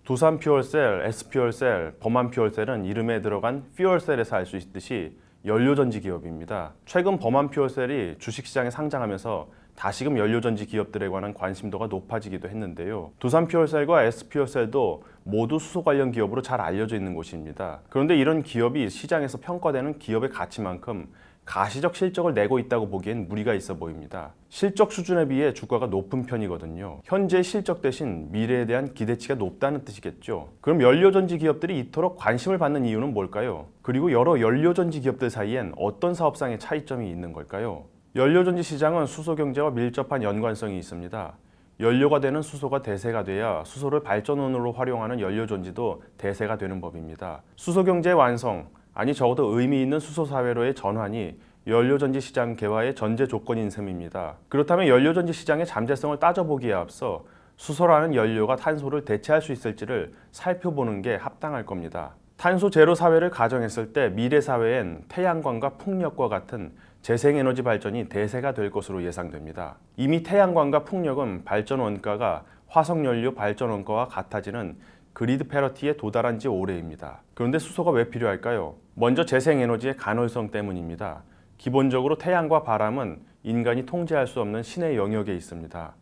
두산 퓨얼셀, S퓨얼셀, 범한 퓨얼셀은 이름에 들어간 퓨얼셀에서 알 수 있듯이 연료전지 기업입니다. 최근 범한 퓨얼셀이 주식시장에 상장하면서 다시금 연료전지 기업들에 관한 관심도가 높아지기도 했는데요. 두산 퓨얼셀과 S퓨얼셀도 모두 수소 관련 기업으로 잘 알려져 있는 곳입니다. 그런데 이런 기업이 시장에서 평가되는 기업의 가치만큼 가시적 실적을 내고 있다고 보기엔 무리가 있어 보입니다. 실적 수준에 비해 주가가 높은 편이거든요. 현재 실적 대신 미래에 대한 기대치가 높다는 뜻이겠죠. 그럼 연료전지 기업들이 이토록 관심을 받는 이유는 뭘까요? 그리고 여러 연료전지 기업들 사이엔 어떤 사업상의 차이점이 있는 걸까요? 연료전지 시장은 수소 경제와 밀접한 연관성이 있습니다. 연료가 되는 수소가 대세가 돼야 수소를 발전원으로 활용하는 연료전지도 대세가 되는 법입니다. 수소 경제의 완성, 아니 적어도 의미 있는 수소 사회로의 전환이 연료전지 시장 개화의 전제 조건인 셈입니다. 그렇다면 연료전지 시장의 잠재성을 따져보기에 앞서 수소라는 연료가 탄소를 대체할 수 있을지를 살펴보는 게 합당할 겁니다. 탄소 제로 사회를 가정했을 때 미래 사회엔 태양광과 풍력과 같은 재생에너지 발전이 대세가 될 것으로 예상됩니다. 이미 태양광과 풍력은 발전 원가가 화석연료 발전 원가와 같아지는 그리드 패러티에 도달한 지 오래입니다. 그런데 수소가 왜 필요할까요? 먼저 재생에너지의 간헐성 때문입니다. 기본적으로 태양과 바람은 인간이 통제할 수 없는 신의 영역에 있습니다.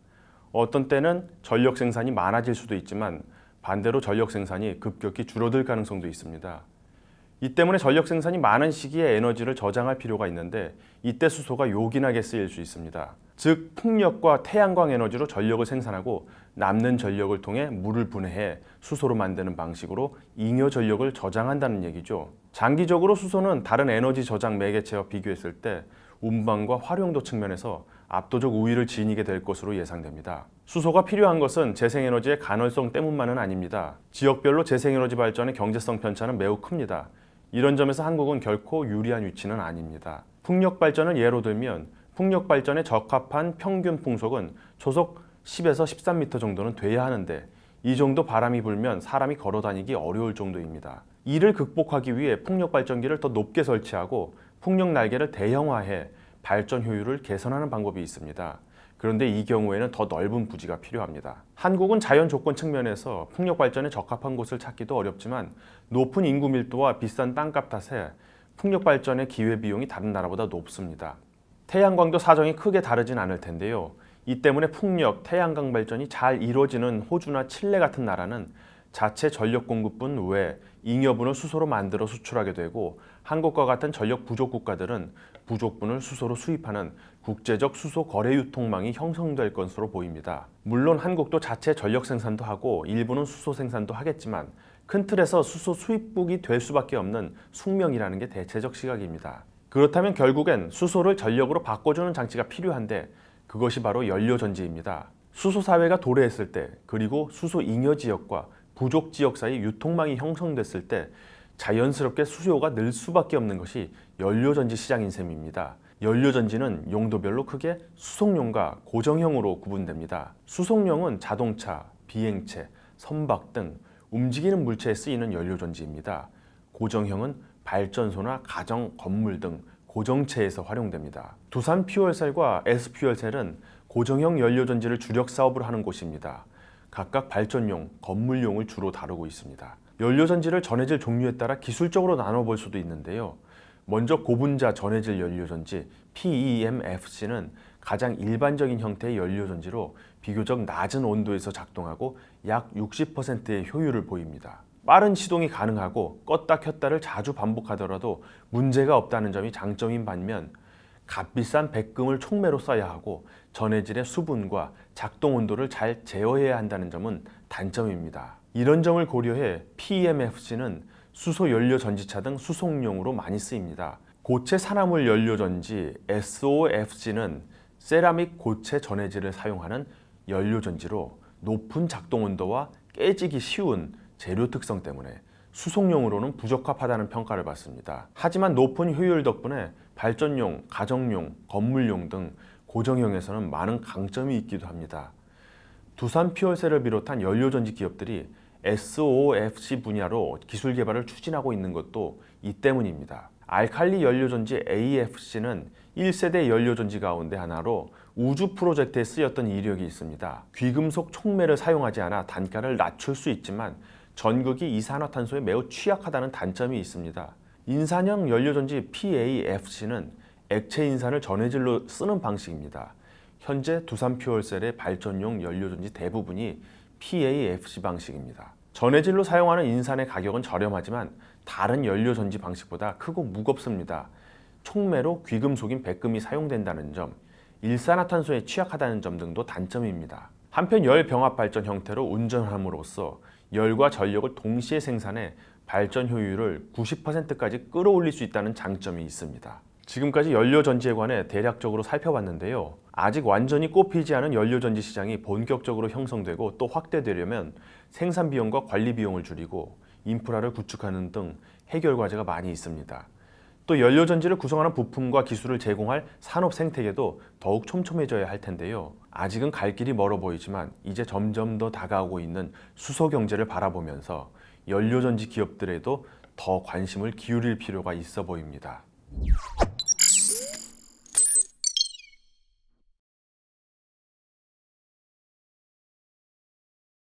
어떤 때는 전력 생산이 많아질 수도 있지만 반대로 전력 생산이 급격히 줄어들 가능성도 있습니다. 이 때문에 전력 생산이 많은 시기에 에너지를 저장할 필요가 있는데 이때 수소가 요긴하게 쓰일 수 있습니다. 즉 풍력과 태양광 에너지로 전력을 생산하고 남는 전력을 통해 물을 분해해 수소로 만드는 방식으로 잉여 전력을 저장한다는 얘기죠. 장기적으로 수소는 다른 에너지 저장 매개체와 비교했을 때 운반과 활용도 측면에서 압도적 우위를 지니게 될 것으로 예상됩니다. 수소가 필요한 것은 재생에너지의 간헐성 때문만은 아닙니다. 지역별로 재생에너지 발전의 경제성 편차는 매우 큽니다. 이런 점에서 한국은 결코 유리한 위치는 아닙니다. 풍력 발전을 예로 들면 풍력 발전에 적합한 평균 풍속은 초속 10에서 13m 정도는 돼야 하는데 이 정도 바람이 불면 사람이 걸어 다니기 어려울 정도입니다. 이를 극복하기 위해 풍력 발전기를 더 높게 설치하고 풍력 날개를 대형화해 발전 효율을 개선하는 방법이 있습니다. 그런데 이 경우에는 더 넓은 부지가 필요합니다. 한국은 자연 조건 측면에서 풍력 발전에 적합한 곳을 찾기도 어렵지만 높은 인구 밀도와 비싼 땅값 탓에 풍력 발전의 기회 비용이 다른 나라보다 높습니다. 태양광도 사정이 크게 다르진 않을 텐데요. 이 때문에 풍력, 태양광 발전이 잘 이루어지는 호주나 칠레 같은 나라는 자체 전력 공급분 외에 잉여분을 수소로 만들어 수출하게 되고 한국과 같은 전력 부족 국가들은 부족분을 수소로 수입하는 국제적 수소 거래 유통망이 형성될 것으로 보입니다. 물론 한국도 자체 전력 생산도 하고 일부는 수소 생산도 하겠지만 큰 틀에서 수소 수입국이 될 수밖에 없는 숙명이라는 게 대체적 시각입니다. 그렇다면 결국엔 수소를 전력으로 바꿔주는 장치가 필요한데 그것이 바로 연료전지입니다. 수소 사회가 도래했을 때 그리고 수소 잉여 지역과 부족 지역 사이 유통망이 형성됐을 때 자연스럽게 수요가 늘 수밖에 없는 것이 연료전지 시장인 셈입니다. 연료전지는 용도별로 크게 수송용과 고정형으로 구분됩니다. 수송용은 자동차, 비행체, 선박 등 움직이는 물체에 쓰이는 연료전지입니다. 고정형은 발전소나 가정, 건물 등 고정체에서 활용됩니다. 두산 퓨얼셀과 S퓨얼셀은 고정형 연료전지를 주력 사업을 하는 곳입니다. 각각 발전용, 건물용을 주로 다루고 있습니다. 연료전지를 전해질 종류에 따라 기술적으로 나눠볼 수도 있는데요. 먼저 고분자 전해질 연료전지 PEMFC는 가장 일반적인 형태의 연료전지로 비교적 낮은 온도에서 작동하고 약 60%의 효율을 보입니다. 빠른 시동이 가능하고 껐다 켰다를 자주 반복하더라도 문제가 없다는 점이 장점인 반면 값비싼 백금을 촉매로 써야 하고 전해질의 수분과 작동 온도를 잘 제어해야 한다는 점은 단점입니다. 이런 점을 고려해 PEMFC는 수소 연료 전지차 등 수송용으로 많이 쓰입니다. 고체 산화물 연료 전지 SOFC는 세라믹 고체 전해질을 사용하는 연료 전지로 높은 작동 온도와 깨지기 쉬운 재료 특성 때문에 수송용으로는 부적합하다는 평가를 받습니다. 하지만 높은 효율 덕분에 발전용, 가정용, 건물용 등 고정형에서는 많은 강점이 있기도 합니다. 두산 퓨얼셀을 비롯한 연료전지 기업들이 SOFC 분야로 기술 개발을 추진하고 있는 것도 이 때문입니다. 알칼리 연료전지 AFC는 1세대 연료전지 가운데 하나로 우주 프로젝트에 쓰였던 이력이 있습니다. 귀금속 촉매를 사용하지 않아 단가를 낮출 수 있지만 전극이 이산화탄소에 매우 취약하다는 단점이 있습니다. 인산형 연료전지 PAFC는 액체 인산을 전해질로 쓰는 방식입니다. 현재 두산퓨얼셀의 발전용 연료전지 대부분이 PAFC 방식입니다. 전해질로 사용하는 인산의 가격은 저렴하지만 다른 연료전지 방식보다 크고 무겁습니다. 촉매로 귀금속인 백금이 사용된다는 점, 일산화탄소에 취약하다는 점 등도 단점입니다. 한편 열병합 발전 형태로 운전함으로써 열과 전력을 동시에 생산해 발전 효율을 90%까지 끌어올릴 수 있다는 장점이 있습니다. 지금까지 연료전지에 관해 대략적으로 살펴봤는데요. 아직 완전히 꽃피지 않은 연료전지 시장이 본격적으로 형성되고 또 확대되려면 생산 비용과 관리 비용을 줄이고 인프라를 구축하는 등 해결 과제가 많이 있습니다. 또 연료전지를 구성하는 부품과 기술을 제공할 산업 생태계도 더욱 촘촘해져야 할 텐데요. 아직은 갈 길이 멀어 보이지만 이제 점점 더 다가오고 있는 수소 경제를 바라보면서 연료전지 기업들에도 더 관심을 기울일 필요가 있어 보입니다.